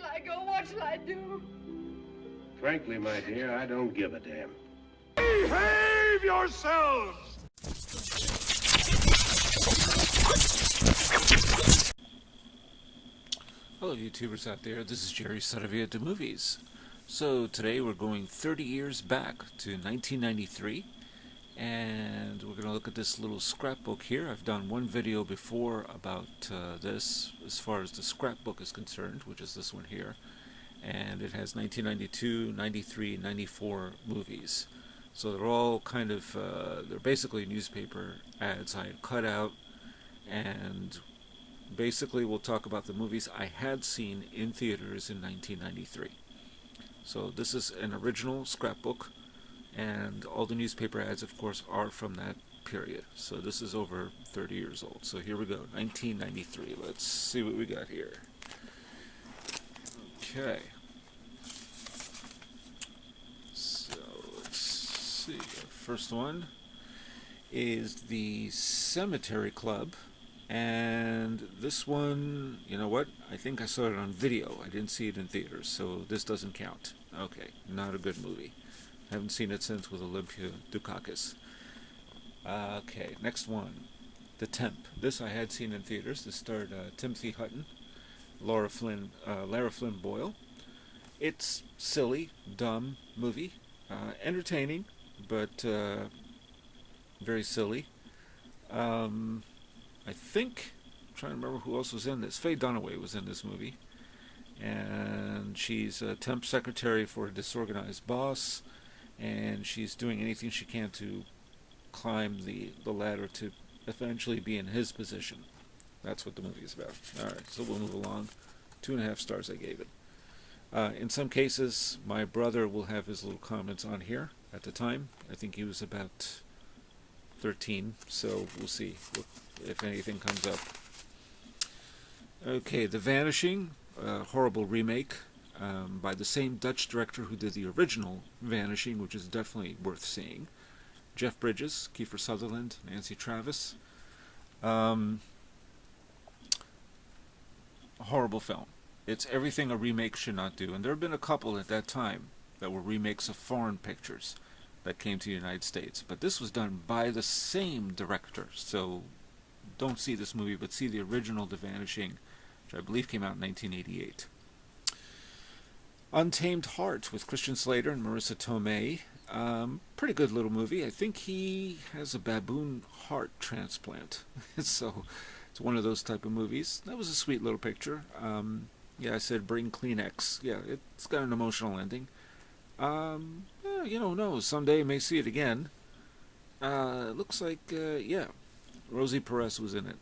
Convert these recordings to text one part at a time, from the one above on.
shall I go? What shall I do? Frankly, my dear, I don't give a damn. Behave yourselves! Hello YouTubers out there, this is Jerry Saravia to Movies. So today we're going 30 years back to 1993, and we're going to look at this little scrapbook here. I've done one video before about this as far as the scrapbook is concerned, which is this one here, and it has 1992, 93, 94 movies. So they're all kind of, they're basically newspaper ads I had cut out, and basically we'll talk about the movies I had seen in theaters in 1993. So this is an original scrapbook, and all the newspaper ads, of course, are from that period. So this is over 30 years old. So here we go, 1993. Let's see what we got here. Okay. So let's see. The first one is the Cemetery Club. And this one, you know what? I think I saw it on video. I didn't see it in theaters, so this doesn't count. Okay, not a good movie. Haven't seen it since with Olympia Dukakis. Okay, next one. The Temp. This I had seen in theaters. This starred Timothy Hutton, Lara Flynn Boyle. It's silly, dumb movie. Entertaining, but very silly. I think, I'm trying to remember who else was in this. Faye Dunaway was in this movie. And she's a temp secretary for a disorganized boss. And she's doing anything she can to climb the ladder to eventually be in his position. That's what the movie is about. Alright, so we'll move along. 2.5 stars I gave it. In some cases, my brother will have his little comments on here at the time. I think he was about 13, so we'll see if anything comes up. Okay, The Vanishing, a horrible remake by the same Dutch director who did the original Vanishing, which is definitely worth seeing. Jeff Bridges, Kiefer Sutherland, Nancy Travis. Horrible film. It's everything a remake should not do, and there have been a couple at that time that were remakes of foreign pictures that came to the United States, but this was done by the same director, so don't see this movie, but see the original The Vanishing, which I believe came out in 1988. Untamed Heart with Christian Slater and Marissa Tomei. Pretty good little movie. I think he has a baboon heart transplant, so it's one of those type of movies. That was a sweet little picture. Yeah, I said bring Kleenex. Yeah, it's got an emotional ending. You don't know. Someday you may see it again. Looks like, yeah, Rosie Perez was in it.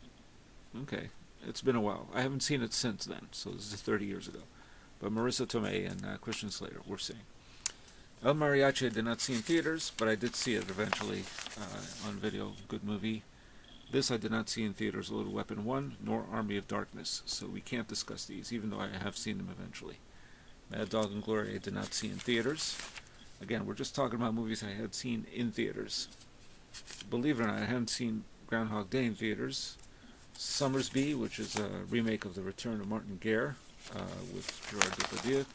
Okay, it's been a while. I haven't seen it since then, so this is 30 years ago. But Marissa Tomei and Christian Slater, we're seeing. El Mariachi I did not see in theaters, but I did see it eventually on video. Good movie. This I did not see in theaters, Little Weapon 1, nor Army of Darkness, so we can't discuss these, even though I have seen them eventually. Mad Dog and Glory I did not see in theaters. Again, we're just talking about movies I had seen in theaters. Believe it or not, I haven't seen Groundhog Day in theaters. Summersby, which is a remake of The Return of Martin Guerre with Gerard Depardieu.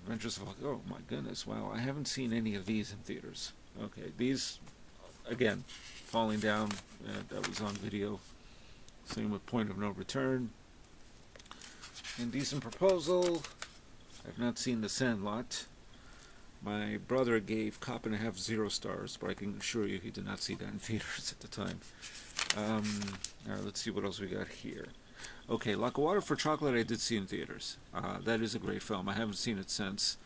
Adventures of... Oh my goodness, wow, I haven't seen any of these in theaters. Okay, these, again, Falling Down, that was on video. Same with Point of No Return. Indecent Proposal. I've not seen The Sandlot. My brother gave Cop and a Half 0 stars, but I can assure you he did not see that in theaters at the time. Alright, let's see what else we got here. Okay, Like a Water for Chocolate I did see in theaters. That is a great film. I haven't seen it since.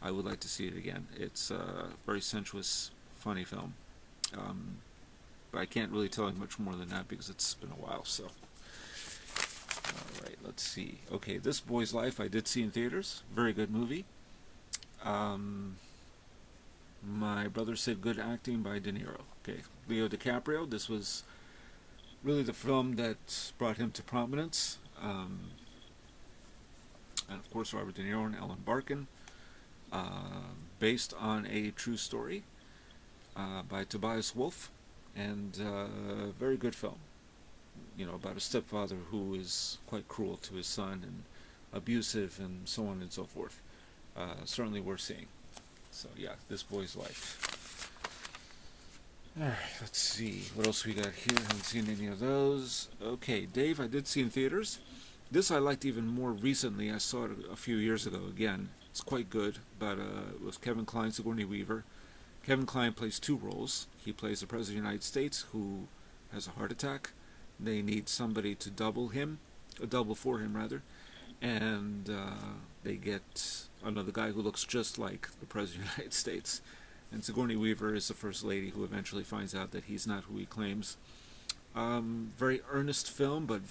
I would like to see it again. It's a very sensuous, funny film. But I can't really tell you much more than that because it's been a while, so... Alright, let's see. Okay, This Boy's Life I did see in theaters. Very good movie. My brother said good acting by De Niro. Okay, Leo DiCaprio. This was really the film that brought him to prominence. And of course Robert De Niro and Ellen Barkin. Based on a true story by Tobias Wolff. And very good film. You know, about a stepfather who is quite cruel to his son and abusive and so on and so forth. Certainly worth seeing. So yeah, This Boy's Life. Alright, let's see. What else we got here? Haven't seen any of those. Okay, Dave, I did see in theaters. This I liked even more recently. I saw it a few years ago again. It's quite good, but it was Kevin Kline, Sigourney Weaver. Kevin Kline plays two roles. He plays the President of the United States who has a heart attack. They need somebody to double for him rather. And they get another guy who looks just like the President of the United States. And Sigourney Weaver is the first lady who eventually finds out that he's not who he claims. Very earnest film, but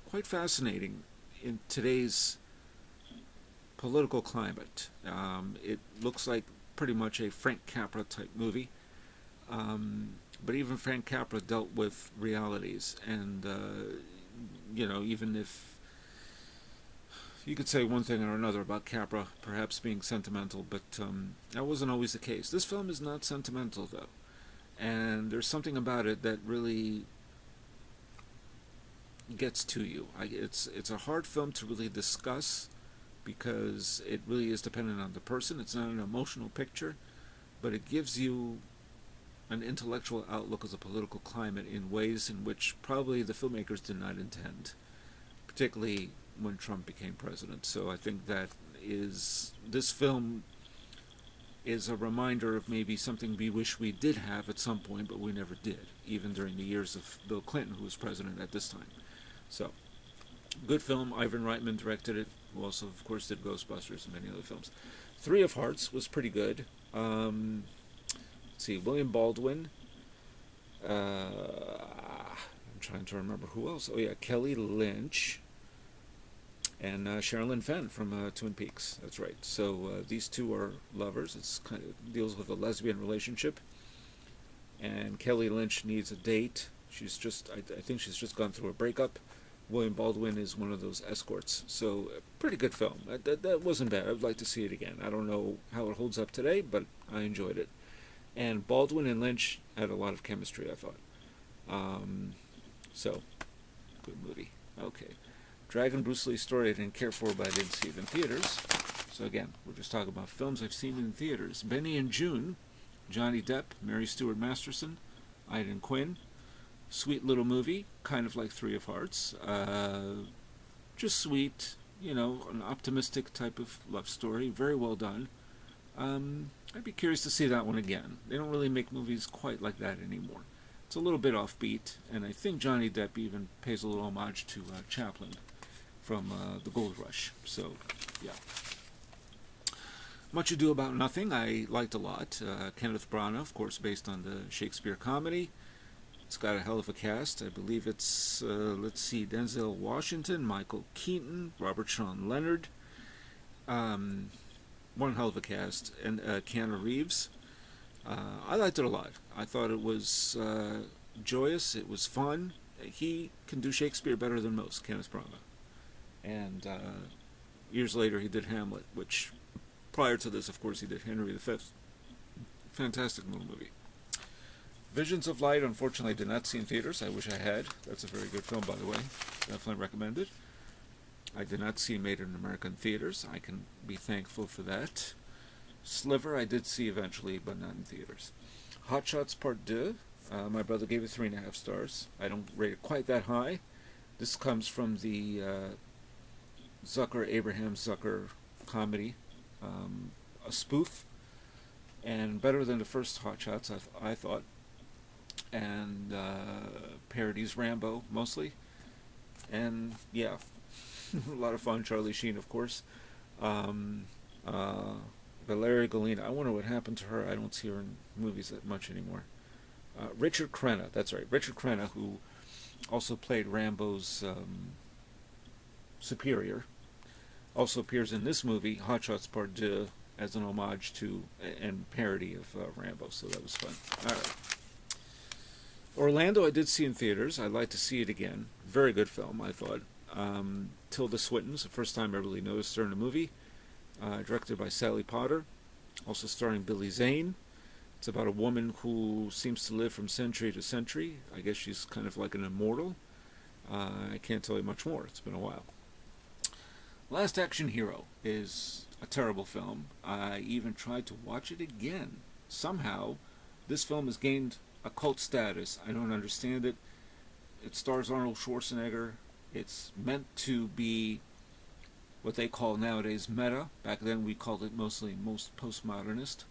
quite fascinating in today's political climate. It looks like pretty much a Frank Capra type movie. But even Frank Capra dealt with realities. And, even if you could say one thing or another about Capra, perhaps being sentimental, but that wasn't always the case. This film is not sentimental, though. And there's something about it that really gets to you. It's a hard film to really discuss because it really is dependent on the person. It's not an emotional picture, but it gives you an intellectual outlook of the political climate in ways in which probably the filmmakers did not intend, particularly when Trump became president. So I think this film is a reminder of maybe something we wish we did have at some point, but we never did, even during the years of Bill Clinton, who was president at this time. So, good film. Ivan Reitman directed it, who also, of course, did Ghostbusters and many other films. Three of Hearts was pretty good. Let's see, William Baldwin. I'm trying to remember who else. Oh yeah, Kelly Lynch. And Sherilyn Fenn from Twin Peaks. That's right. So these two are lovers. It's kind of deals with a lesbian relationship. And Kelly Lynch needs a date. I think she's just gone through a breakup. William Baldwin is one of those escorts. So pretty good film. That wasn't bad. I'd like to see it again. I don't know how it holds up today, but I enjoyed it. And Baldwin and Lynch had a lot of chemistry, I thought. So, good movie. Okay. Dragon Bruce Lee story I didn't care for, but I didn't see it in theaters. So again, we're just talking about films I've seen in theaters. Benny and June, Johnny Depp, Mary Stuart Masterson, Aidan Quinn. Sweet little movie, kind of like Three of Hearts. Just sweet, an optimistic type of love story. Very well done. I'd be curious to see that one again. They don't really make movies quite like that anymore. It's a little bit offbeat, and I think Johnny Depp even pays a little homage to Chaplin from The Gold Rush. So, yeah. Much Ado About Nothing, I liked a lot. Kenneth Branagh, of course, based on the Shakespeare comedy. It's got a hell of a cast. I believe it's, Denzel Washington, Michael Keaton, Robert Sean Leonard. One hell of a cast. And Keanu Reeves. I liked it a lot. I thought it was joyous. It was fun. He can do Shakespeare better than most, Kenneth Branagh. And years later he did Hamlet, which prior to this, of course, he did Henry V. Fantastic little movie. Visions of Light, unfortunately, I did not see in theaters. I wish I had. That's a very good film, by the way. Definitely recommend it. I did not see Made in America in theaters. I can be thankful for that. Sliver, I did see eventually, but not in theaters. Hot Shots Part 2. My brother gave it 3.5 stars. I don't rate it quite that high. This comes from the Abraham Zucker comedy. A spoof. And better than the first Hot Shots, I thought. And parodies Rambo, mostly. And, yeah, a lot of fun. Charlie Sheen, of course. Valeria Golina, I wonder what happened to her. I don't see her in movies that much anymore. Richard Crenna, that's right. Richard Crenna, who also played Rambo's superior, also appears in this movie, Hot Shots Part 2, as an homage to and parody of Rambo, so that was fun. All right. Orlando I did see in theaters. I'd like to see it again. Very good film, I thought. Tilda Swinton's the first time I really noticed her in a movie. Directed by Sally Potter. Also starring Billy Zane. It's about a woman who seems to live from century to century. I guess she's kind of like an immortal. I can't tell you much more. It's been a while. Last Action Hero is a terrible film. I even tried to watch it again. Somehow, this film has gained a cult status. I don't understand it. It stars Arnold Schwarzenegger. It's meant to be what they call nowadays meta. Back then we called it mostly most postmodernist.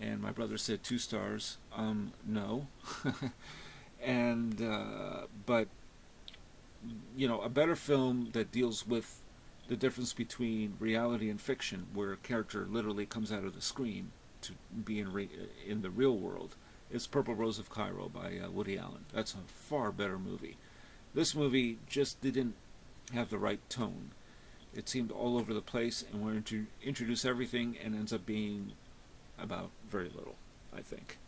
And my brother said 2 stars. No. And but you know, a better film that deals with the difference between reality and fiction, where a character literally comes out of the screen to be in the real world, is Purple Rose of Cairo by Woody Allen. That's a far better movie. This movie just didn't have the right tone. It seemed all over the place and wanted to introduce everything and ends up being about very little, I think.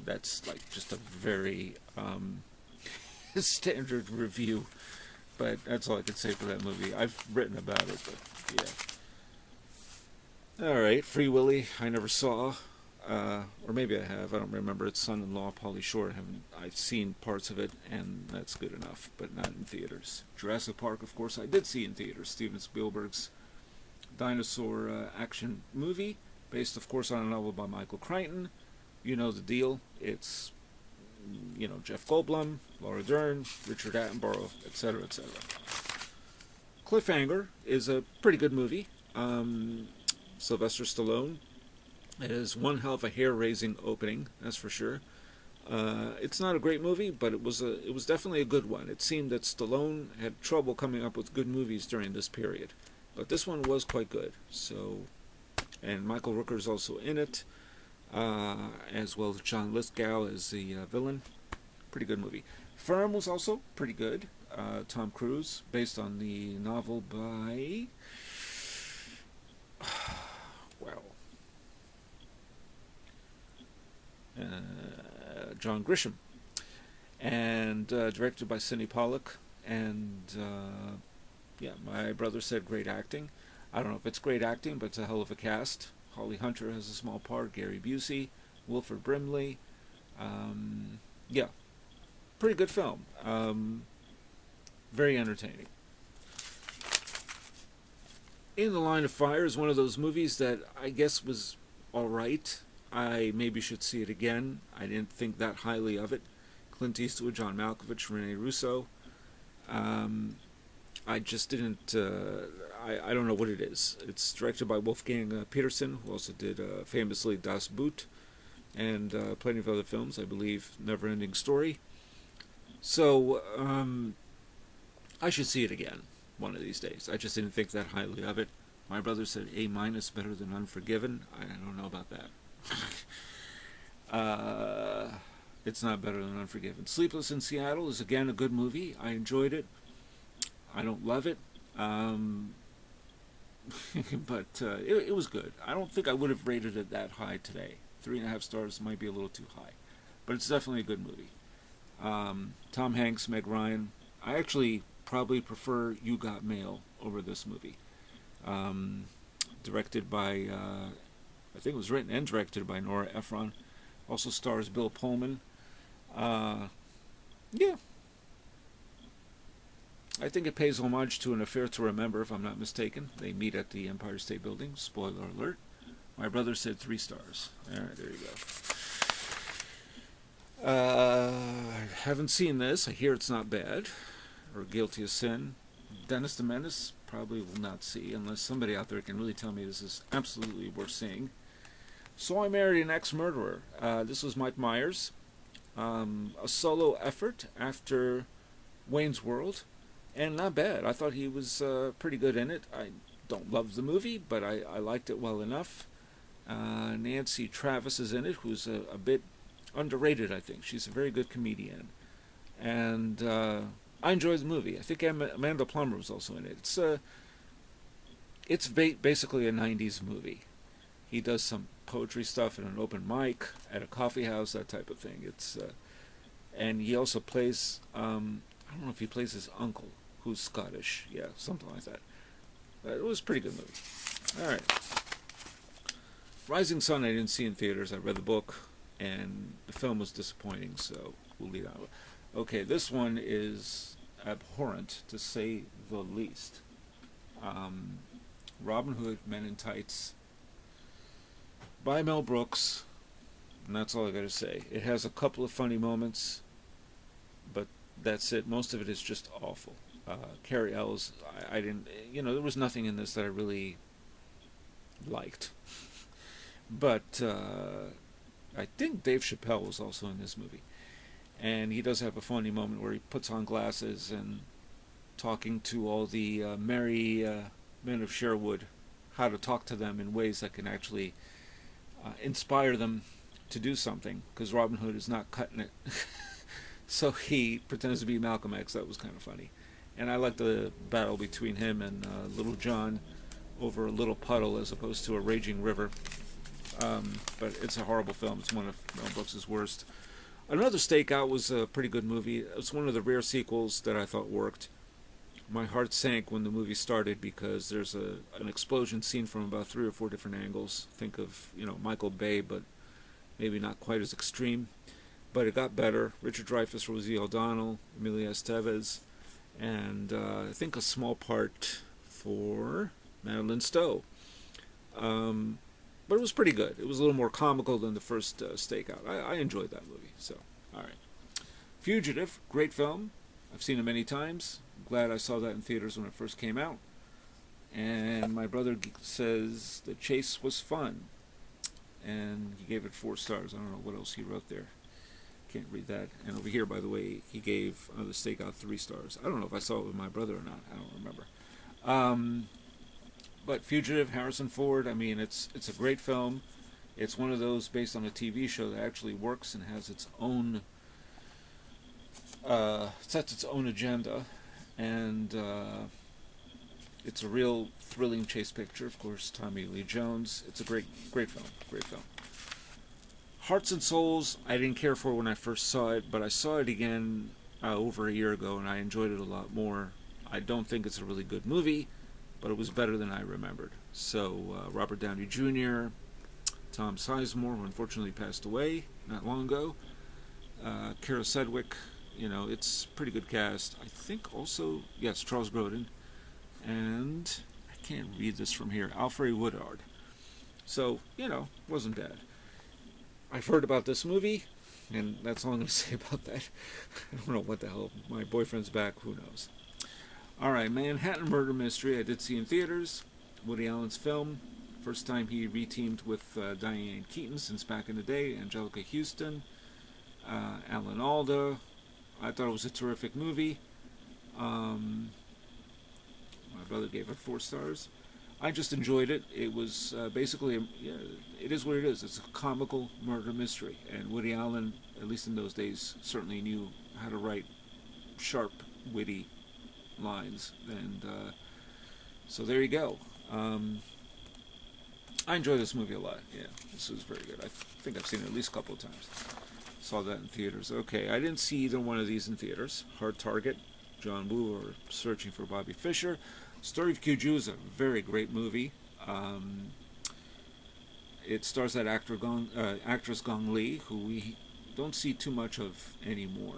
That's like just a very standard review, but that's all I can say for that movie. I've written about it, but yeah. Alright, Free Willy, I never saw. Or maybe I have, I don't remember. It's Son-in-Law, Pauly Shore. I've seen parts of it, and that's good enough, but not in theaters. Jurassic Park, of course, I did see in theaters. Steven Spielberg's dinosaur action movie, based, of course, on a novel by Michael Crichton. You know the deal. It's, you know, Jeff Goldblum, Laura Dern, Richard Attenborough, etc., etc. Cliffhanger is a pretty good movie. Sylvester Stallone. It is one hell of a hair-raising opening, that's for sure. It's not a great movie, but it was definitely a good one. It seemed that Stallone had trouble coming up with good movies during this period, but this one was quite good. So, and Michael Rooker's also in it, as well as John Lithgow as the villain. Pretty good movie. Firm was also pretty good. Tom Cruise, based on the novel by John Grisham, and directed by Sidney Pollack. And yeah, my brother said great acting. I don't know if it's great acting, but it's a hell of a cast. Holly Hunter has a small part. Gary Busey, Wilford Brimley. Yeah, pretty good film. Very entertaining. In the Line of Fire is one of those movies that I guess was alright. I maybe should see it again. I didn't think that highly of it. Clint Eastwood, John Malkovich, Rene Russo. I just didn't... I don't know what it is. It's directed by Wolfgang Peterson, who also did famously Das Boot, and plenty of other films, I believe Neverending Story. So, I should see it again one of these days. I just didn't think that highly of it. My brother said A- better than Unforgiven. I don't know about that. It's not better than Unforgiven. Sleepless in Seattle is again a good movie. I enjoyed it. I don't love it, but it was good. I don't think I would have rated it that high today. 3.5 stars might be a little too high, but it's definitely a good movie. Tom Hanks, Meg Ryan. I actually probably prefer You Got Mail over this movie. Directed by, I think it was written and directed by Nora Ephron. Also stars Bill Pullman. Yeah. I think it pays homage to An Affair to Remember, if I'm not mistaken. They meet at the Empire State Building. Spoiler alert. My brother said 3 stars. Alright, there you go. I haven't seen this. I hear it's not bad. Or Guilty of Sin. Dennis the Menace probably will not see, unless somebody out there can really tell me this is absolutely worth seeing. So I Married an Ex-Murderer. This was Mike Myers. A solo effort after Wayne's World. And not bad. I thought he was pretty good in it. I don't love the movie, but I liked it well enough. Nancy Travis is in it, who's a bit underrated, I think. She's a very good comedian. And I enjoyed the movie. I think Amanda Plummer was also in it. It's basically a 90s movie. He does some poetry stuff in an open mic at a coffee house, that type of thing. And he also plays, I don't know if he plays his uncle, who's Scottish. Yeah, something like that. It was a pretty good movie. Alright. Rising Sun I didn't see in theaters. I read the book, and the film was disappointing, so we'll leave that. Okay, this one is abhorrent, to say the least. Um, Robin Hood, Men in Tights, by Mel Brooks, and that's all I gotta say. It has a couple of funny moments, but that's it. Most of it is just awful. Carrie Ells, I didn't, there was nothing in this that I really liked. But I think Dave Chappelle was also in this movie. And he does have a funny moment where he puts on glasses and talking to all the merry men of Sherwood, how to talk to them in ways that can actually inspire them to do something, because Robin Hood is not cutting it. So he pretends to be Malcolm X. That was kind of funny. And I like the battle between him and Little John over a little puddle as opposed to a raging river. But it's a horrible film. It's one of Mel Brooks' worst. Another Stakeout was a pretty good movie. It's one of the rare sequels that I thought worked. My heart sank when the movie started because there's an explosion scene from about 3 or 4 different angles. Think of, Michael Bay, but maybe not quite as extreme. But it got better. Richard Dreyfuss, Rosie O'Donnell, Emilio Estevez, and I think a small part for Madeline Stowe. But it was pretty good. It was a little more comical than the first Stakeout. I enjoyed that movie. So, all right. Fugitive, great film. I've seen it many times. Glad I saw that in theaters when it first came out. And my brother says the chase was fun. And he gave it 4 stars. I don't know what else he wrote there. Can't read that. And over here, by the way, he gave the Stakeout 3 stars. I don't know if I saw it with my brother or not. I don't remember. But Fugitive, Harrison Ford, I mean, it's a great film. It's one of those based on a TV show that actually works and has its own, sets its own agenda. And it's a real thrilling chase picture. Of course, Tommy Lee Jones. It's a great film. Great film. Hearts and Souls, I didn't care for when I first saw it, but I saw it again over a year ago, and I enjoyed it a lot more. I don't think it's a really good movie, but it was better than I remembered. So, Robert Downey Jr., Tom Sizemore, who unfortunately passed away not long ago, Kara Sedgwick, it's a pretty good cast. I think also, yes, Charles Grodin, and I can't read this from here, Alfred Woodard. So, wasn't bad. I've heard about this movie, and that's all I'm going to say about that. I don't know what the hell. My boyfriend's back. Who knows? All right, Manhattan Murder Mystery. I did see in theaters. Woody Allen's film. First time he reteamed with Diane Keaton since back in the day. Angelica Houston. Alan Alda. I thought it was a terrific movie. My brother gave it 4 stars. I just enjoyed it. It was basically, it is what it is. It's a comical murder mystery. And Woody Allen, at least in those days, certainly knew how to write sharp, witty lines. And so there you go. I enjoy this movie a lot. Yeah, this was very good. I think I've seen it at least a couple of times. Saw that in theaters. Okay, I didn't see either one of these in theaters. Hard Target, John Woo, or Searching for Bobby Fischer. Story of Cujo is a very great movie. It stars that actress Gong Li, who we don't see too much of anymore.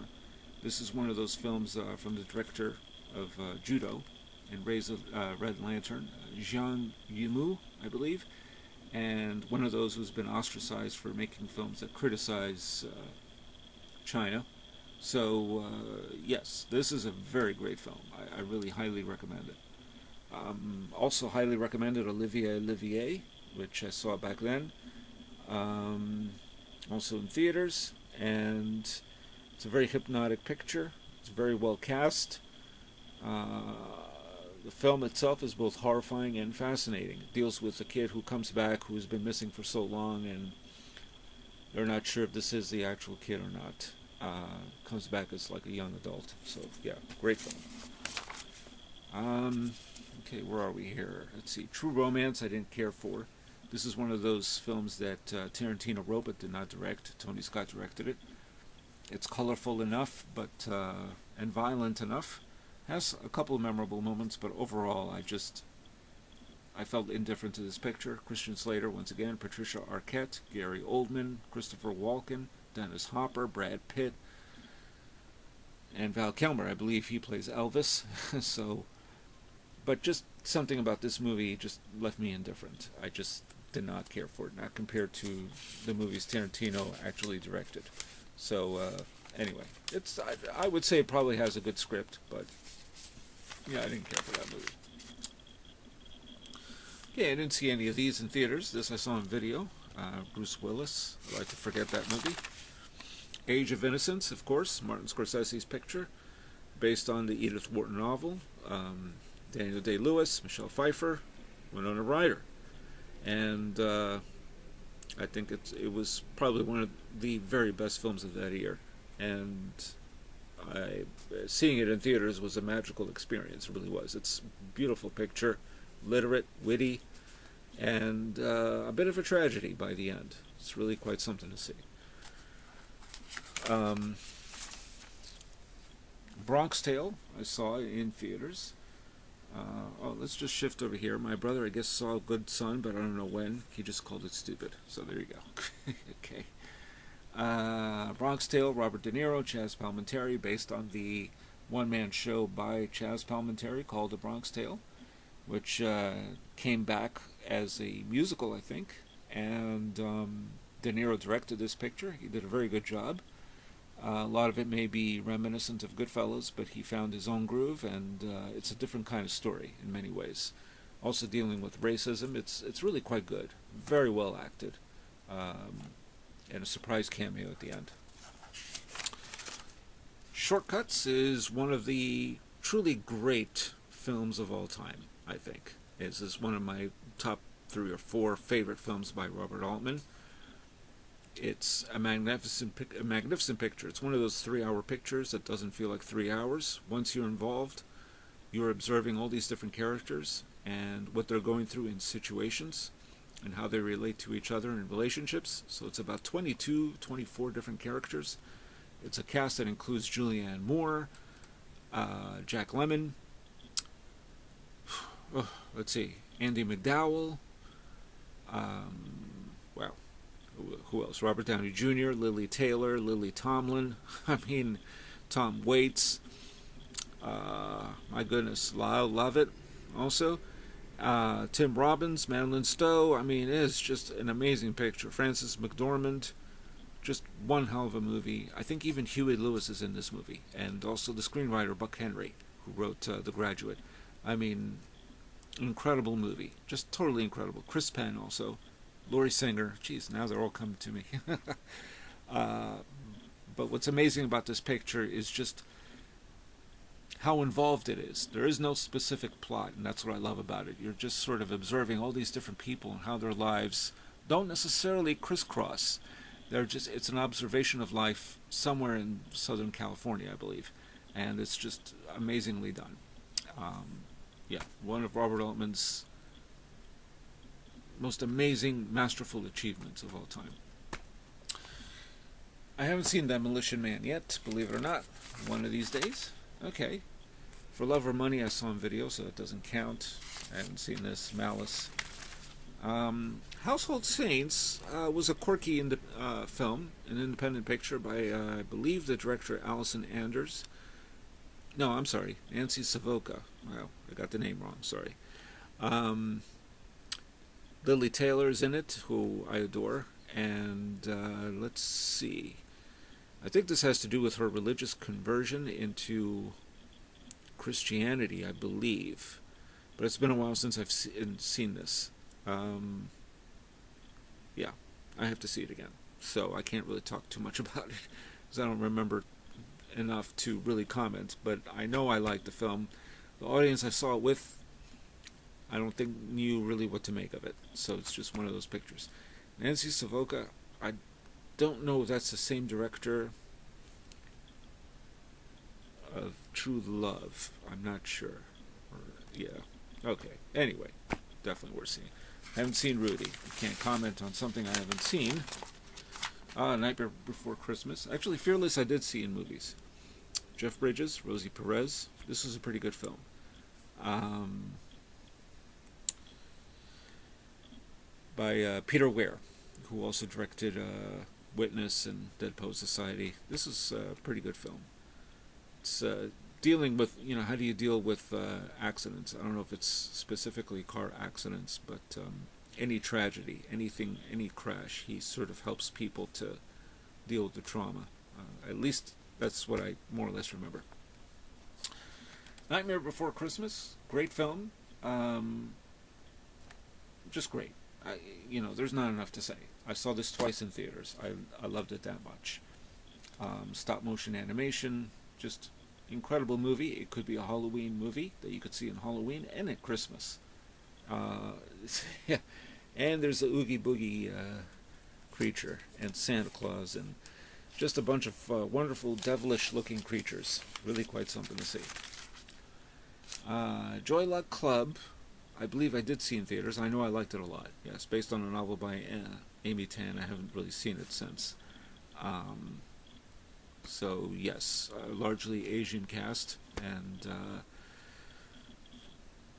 This is one of those films from the director of Judo and Red Lantern, Zhang Yimou, I believe, and one of those who's been ostracized for making films that criticize China. So, yes, this is a very great film. I really highly recommend it. Also highly recommended Olivier, which I saw back then. Also in theaters, and it's a very hypnotic picture. It's very well cast. The film itself is both horrifying and fascinating. It deals with a kid who comes back who has been missing for so long, and they're not sure if this is the actual kid or not. Comes back as like a young adult. So, yeah, great film. Okay, where are we here? Let's see. True Romance, I didn't care for. This is one of those films that Tarantino wrote but did not direct. Tony Scott directed it. It's colorful enough, but and violent enough. Has a couple of memorable moments, but overall, I felt indifferent to this picture. Christian Slater, once again, Patricia Arquette, Gary Oldman, Christopher Walken, Dennis Hopper, Brad Pitt, and Val Kilmer. I believe he plays Elvis. So, But just something about this movie just left me indifferent. I just did not care for it, not compared to the movies Tarantino actually directed. So anyway, I would say it probably has a good script, but yeah, I didn't care for that movie. Okay, I didn't see any of these in theaters. This I saw on video. Bruce Willis. I like to forget that movie. Age of Innocence, of course, Martin Scorsese's picture, based on the Edith Wharton novel. Daniel Day-Lewis, Michelle Pfeiffer, Winona Ryder. And I think it was probably one of the very best films of that year. And seeing it in theaters was a magical experience, it really was. It's a beautiful picture, literate, witty, and a bit of a tragedy by the end. It's really quite something to see. Bronx Tale, I saw in theaters. Let's just shift over here. My brother, I guess, saw Good Son, but I don't know when. He just called it stupid. So there you go. Okay. Bronx Tale, Robert De Niro, Chaz Palminteri, based on the one-man show by Chaz Palminteri called The Bronx Tale, which came back as a musical, I think. And De Niro directed this picture. He did a very good job. A lot of it may be reminiscent of Goodfellas, but he found his own groove, and it's a different kind of story in many ways. Also dealing with racism, it's really quite good. Very well acted. And a surprise cameo at the end. Shortcuts is one of the truly great films of all time, I think. This is one of my top 3 or 4 favorite films by Robert Altman. It's a magnificent picture. It's one of those 3-hour pictures that doesn't feel like 3 hours. Once you're involved, you're observing all these different characters and what they're going through in situations and how they relate to each other in relationships. So it's about 22, 24 different characters. It's a cast that includes Julianne Moore, Jack Lemmon, let's see, Andy McDowell, wow, who else? Robert Downey Jr., Lily Taylor, Lily Tomlin, I mean, Tom Waits, my goodness, Lyle Lovett also, Tim Robbins, Madeline Stowe. I mean, it's just an amazing picture. Frances McDormand, just one hell of a movie. I think even Huey Lewis is in this movie, and also the screenwriter Buck Henry, who wrote The Graduate. I mean, incredible movie, just totally incredible. Chris Penn also, Laurie Singer. Geez, now they're all coming to me. But what's amazing about this picture is just how involved it is. There is no specific plot, and that's what I love about it. You're just sort of observing all these different people and how their lives don't necessarily crisscross. It's an observation of life somewhere in Southern California, I believe, and it's just amazingly done. Yeah, one of Robert Altman's most amazing, masterful achievements of all time. I haven't seen Demolition Man yet, believe it or not. One of these days. Okay. For Love or Money, I saw on video, so that doesn't count. I haven't seen this. Malice. Household Saints was a quirky film, an independent picture by, I believe, the director Allison Anders. No, I'm sorry, Nancy Savoca. Wow, I got the name wrong, sorry. Lily Taylor's in it, who I adore, and let's see. I think this has to do with her religious conversion into Christianity, I believe. But it's been a while since I've seen this. Yeah, I have to see it again. So I can't really talk too much about it, because I don't remember enough to really comment. But I know I liked the film. The audience I saw it with, I don't think knew really what to make of it. So it's just one of those pictures. Nancy Savoca, I don't know if that's the same director of True Love. I'm not sure. Yeah. Okay. Anyway, definitely worth seeing. Haven't seen Rudy. I can't comment on something I haven't seen. Night Before Christmas. Actually, Fearless I did see in movies. Jeff Bridges, Rosie Perez. This was a pretty good film. By Peter Weir, who also directed Witness and Dead Poets Society. This is a pretty good film. It's dealing with, how do you deal with accidents? I don't know if it's specifically car accidents, but any tragedy, anything, any crash, he sort of helps people to deal with the trauma. At least that's what I more or less remember. Nightmare Before Christmas, great film. Just great. There's not enough to say. I saw this twice in theaters. I loved it that much. Stop motion animation, just incredible movie. It could be a Halloween movie that you could see in Halloween and at Christmas. Yeah. And there's a Oogie Boogie creature and Santa Claus and just a bunch of wonderful devilish looking creatures. Really quite something to see. Joy Luck Club, I believe I did see in theaters. I know I liked it a lot. Yes, based on a novel by Amy Tan. I haven't really seen it since. So yes, largely Asian cast, and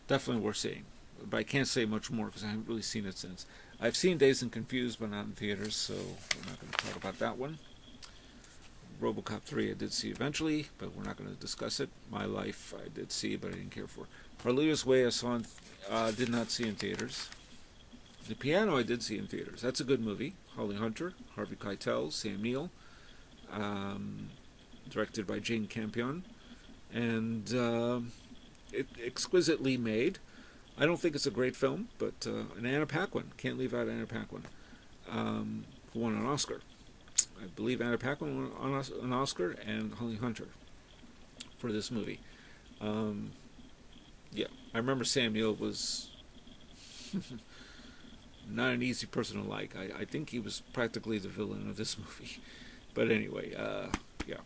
definitely worth seeing. But I can't say much more because I haven't really seen it since. I've seen Dazed and Confused, but not in theaters, so we're not going to talk about that one. RoboCop 3 I did see eventually, but we're not going to discuss it. My Life I did see, but I didn't care for. Carlito's Way I saw did not see in theaters. The Piano I did see in theaters. That's a good movie. Holly Hunter, Harvey Keitel, Sam Neill. Directed by Jane Campion. And exquisitely made. I don't think it's a great film, but and Anna Paquin. Can't leave out Anna Paquin. Who won an Oscar. I believe Anna Paquin won an Oscar and Holly Hunter for this movie. Yeah, I remember Sam Neill was not an easy person to like. I think he was practically the villain of this movie. But anyway, yeah.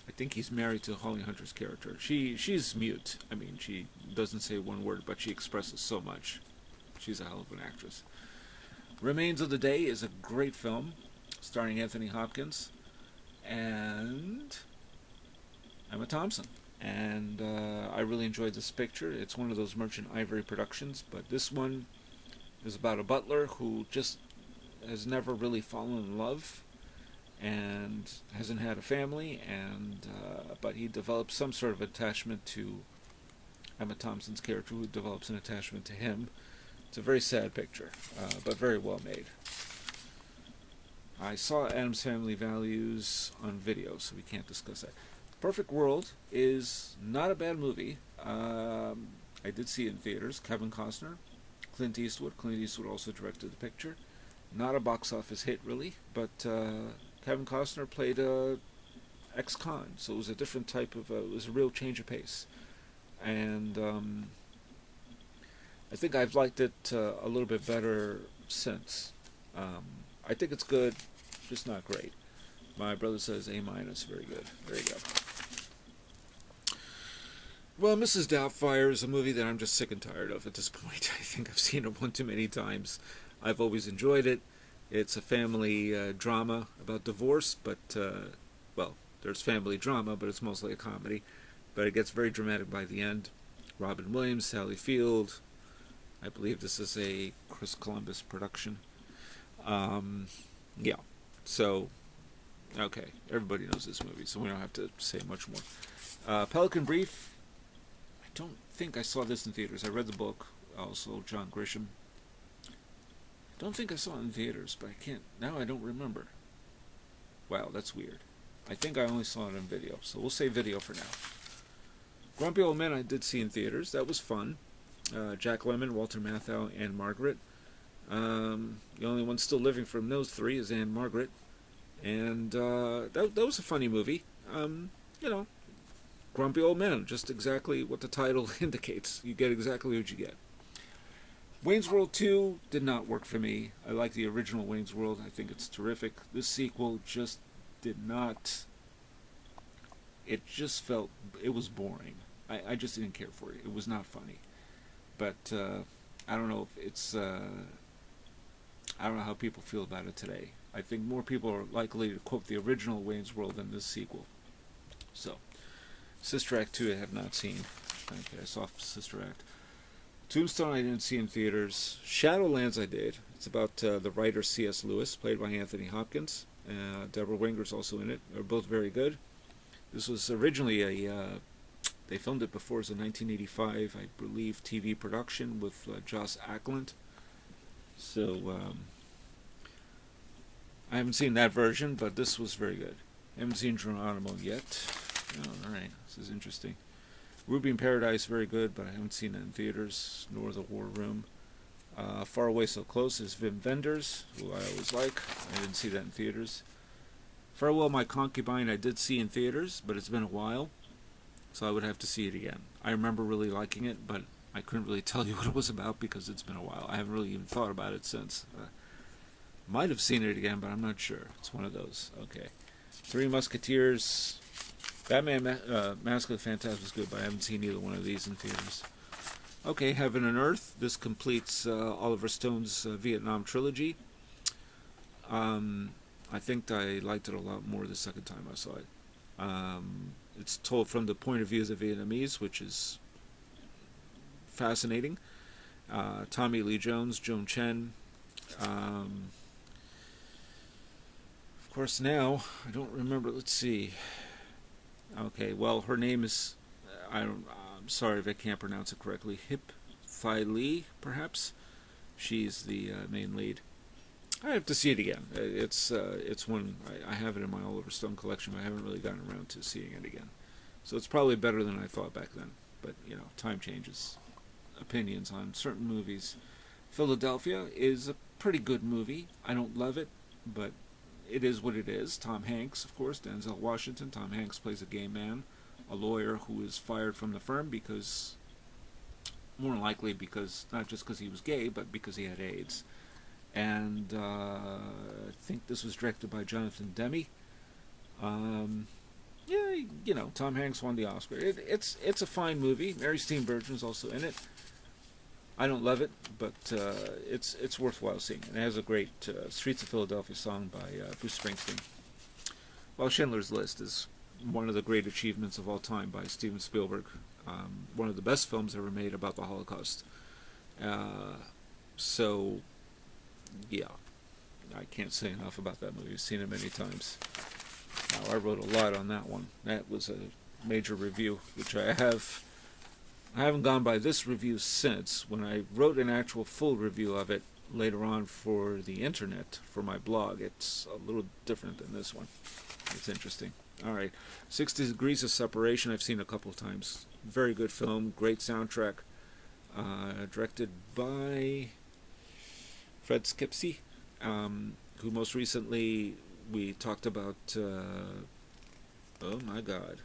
I think he's married to Holly Hunter's character. She's mute. I mean, she doesn't say one word, but she expresses so much. She's a hell of an actress. Remains of the Day is a great film, starring Anthony Hopkins and Emma Thompson. And I really enjoyed this picture. It's one of those Merchant Ivory productions, but this one is about a butler who just has never really fallen in love and hasn't had a family, and but he develops some sort of attachment to Emma Thompson's character, who develops an attachment to him. It's a very sad picture, but very well made. I saw Addams Family Values on video, so we can't discuss that. Perfect World is not a bad movie. I did see it in theaters. Kevin Costner, Clint Eastwood. Clint Eastwood also directed the picture. Not a box office hit, really, but Kevin Costner played a ex-con, so it was a different type of... it was a real change of pace. And I think I've liked it a little bit better since. I think it's good, just not great. My brother says A-, very good. There you go. Well, Mrs. Doubtfire is a movie that I'm just sick and tired of at this point. I think I've seen it one too many times. I've always enjoyed it. It's a family drama about divorce, but, well, there's family drama, but it's mostly a comedy. But it gets very dramatic by the end. Robin Williams, Sally Field. I believe this is a Chris Columbus production. Yeah, so, okay, everybody knows this movie, so we don't have to say much more. Pelican Brief, I don't think I saw this in theaters. I read the book, also John Grisham. I don't think I saw it in theaters, but now I don't remember. Wow, that's weird. I think I only saw it on video, so we'll say video for now. Grumpy Old Men I did see in theaters. That was fun. Jack Lemmon, Walter Matthau, and Margaret. The only one still living from those three is Anne Margaret. And that was a funny movie. Grumpy Old Men, just exactly what the title indicates. You get exactly what you get. Wayne's World 2 did not work for me. I like the original Wayne's World. I think it's terrific. This sequel just did not... It just felt... It was boring. I just didn't care for it. It was not funny. But I don't know if it's... I don't know how people feel about it today. I think more people are likely to quote the original Wayne's World than this sequel. So, Sister Act 2 I have not seen. Okay, I saw Sister Act. Tombstone I didn't see in theaters. Shadowlands I did. It's about the writer C.S. Lewis, played by Anthony Hopkins. Deborah Winger's also in it. They're both very good. This was originally a They filmed it before as a 1985, I believe, TV production with Joss Ackland. So I haven't seen that version, but this was very good. I haven't seen Geronimo yet. Oh, alright, this is interesting. Ruby in Paradise, very good, but I haven't seen it in theaters, nor The War Room. Far Away So Close is Wim Wenders, who I always like. I didn't see that in theaters. Farewell My Concubine I did see in theaters, but it's been a while, so I would have to see it again. I remember really liking it, but I couldn't really tell you what it was about because it's been a while. I haven't really even thought about it since. Might have seen it again, but I'm not sure. It's one of those. Okay. Three Musketeers. Batman Mask of the Phantasm was good, but I haven't seen either one of these in theaters. Okay, Heaven and Earth. This completes Oliver Stone's Vietnam trilogy. I think I liked it a lot more the second time I saw it. It's told from the point of view of the Vietnamese, which is fascinating. Tommy Lee Jones, Joan Chen. Of course, now I don't remember. Let's see. Okay, well, her name is. I'm sorry if I can't pronounce it correctly. Hip Thai Lee, perhaps. She's the main lead. I have to see it again. It's one I have it in my Oliver Stone collection, but I haven't really gotten around to seeing it again. So it's probably better than I thought back then. But time changes opinions on certain movies. Philadelphia is a pretty good movie. I don't love it, but it is what it is. Tom Hanks, of course, Denzel Washington. Tom Hanks plays a gay man, a lawyer who is fired from the firm because, more than likely because, not just because he was gay, but because he had AIDS. And I think this was directed by Jonathan Demme. Tom Hanks won the Oscar. It's a fine movie. Mary Steenburgen's also in it. I don't love it, but it's worthwhile seeing. And it has a great Streets of Philadelphia song by Bruce Springsteen. Well, Schindler's List is one of the great achievements of all time by Steven Spielberg. One of the best films ever made about the Holocaust. So, yeah, I can't say enough about that movie. I've seen it many times. Now, I wrote a lot on that one. That was a major review, which I have. I haven't gone by this review since. When I wrote an actual full review of it later on for the internet, for my blog, it's a little different than this one. It's interesting. Alright, 60 Degrees of Separation, I've seen a couple of times. Very good film, great soundtrack. Directed by Fred Skipsey, who most recently we talked about, oh my god.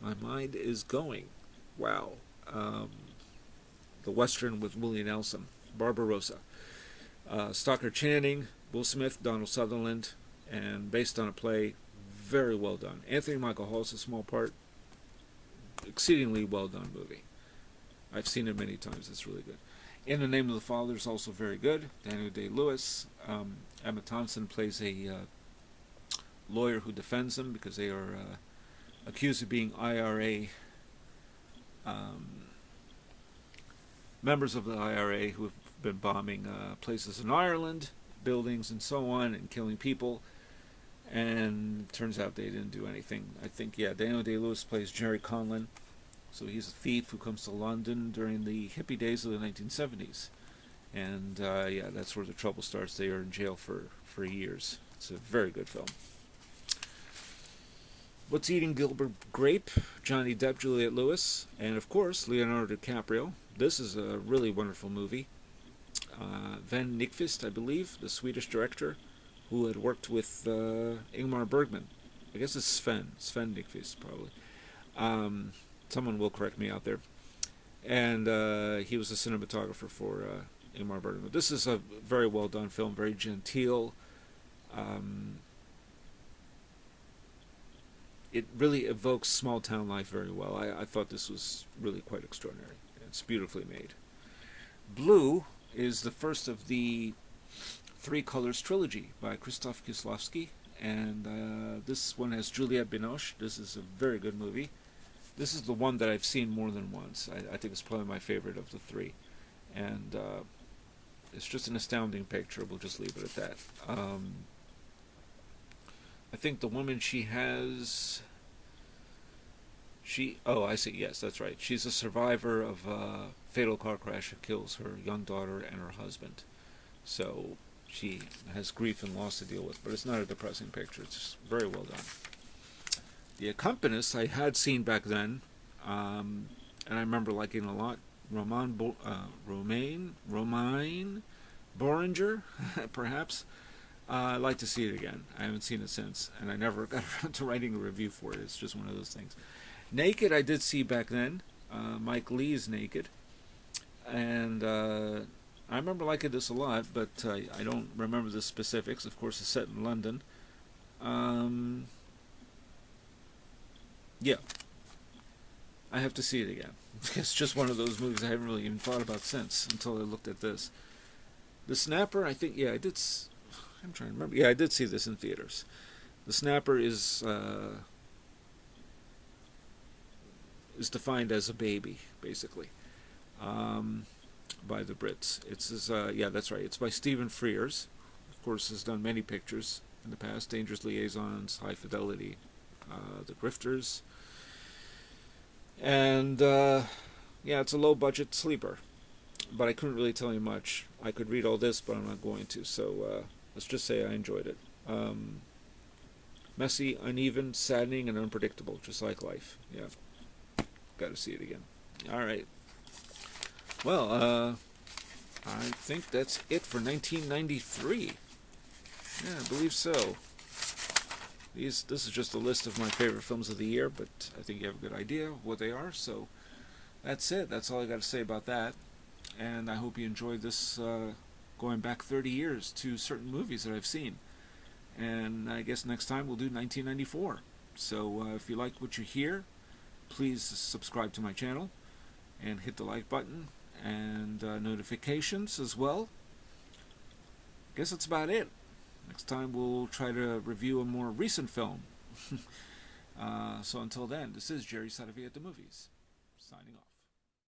My mind is going. Wow. The Western with Willie Nelson. Barbarossa. Stockard Channing, Will Smith, Donald Sutherland, and based on a play, very well done. Anthony Michael Hall is a small part. Exceedingly well done movie. I've seen it many times. It's really good. In the Name of the Father is also very good. Daniel Day-Lewis. Emma Thompson plays a lawyer who defends them because they are accused of being IRA members of the IRA who have been bombing places in Ireland, buildings and so on, and killing people. And it turns out they didn't do anything. I think, Daniel Day-Lewis plays Jerry Conlon. So he's a thief who comes to London during the hippie days of the 1970s. And, that's where the trouble starts. They are in jail for years. It's a very good film. What's Eating Gilbert Grape? Johnny Depp, Juliette Lewis, and, of course, Leonardo DiCaprio. This is a really wonderful movie. Van Nykvist, I believe, the Swedish director, who had worked with Ingmar Bergman. I guess it's Sven Nykvist, probably. Someone will correct me out there. And he was a cinematographer for Ingmar Bergman. This is a very well done film, very genteel. It really evokes small town life very well. I thought this was really quite extraordinary. It's beautifully made. Blue is the first of the Three Colors trilogy by Krzysztof Kieslowski. And this one has Juliette Binoche. This is a very good movie. This is the one that I've seen more than once. I think it's probably my favorite of the three. And it's just an astounding picture. We'll just leave it at that. I think the woman she has Oh, I see. Yes, that's right. She's a survivor of a fatal car crash that kills her young daughter and her husband. So she has grief and loss to deal with, but it's not a depressing picture. It's very well done. The Accompanist I had seen back then, and I remember liking a lot. Romain Boringer, perhaps. I'd like to see it again. I haven't seen it since, and I never got around to writing a review for it. It's just one of those things. Naked I did see back then. Mike Leigh's Naked. And I remember liking this a lot, but I don't remember the specifics. Of course, it's set in London. Yeah, I have to see it again. It's just one of those movies I haven't really even thought about since until I looked at this. The Snapper, I think, yeah, I did. I'm trying to remember. Yeah, I did see this in theaters. The Snapper is defined as a baby, basically, by the Brits. Yeah, that's right. It's by Stephen Frears. Of course, has done many pictures in the past: Dangerous Liaisons, High Fidelity, The Grifters, and yeah, it's a low-budget sleeper. But I couldn't really tell you much. I could read all this, but I'm not going to. So let's just say I enjoyed it. Messy, uneven, saddening, and unpredictable, just like life. Yeah. Got to see it again. All right. Well, I think that's it for 1993. Yeah, I believe so. This is just a list of my favorite films of the year, but I think you have a good idea of what they are. So that's it. That's all I got to say about that. And I hope you enjoyed this going back 30 years to certain movies that I've seen. And I guess next time we'll do 1994. So if you like what you hear, please subscribe to my channel and hit the like button and notifications as well. I guess that's about it. Next time we'll try to review a more recent film. So until then, this is Jerry Saravia at the Movies, signing off.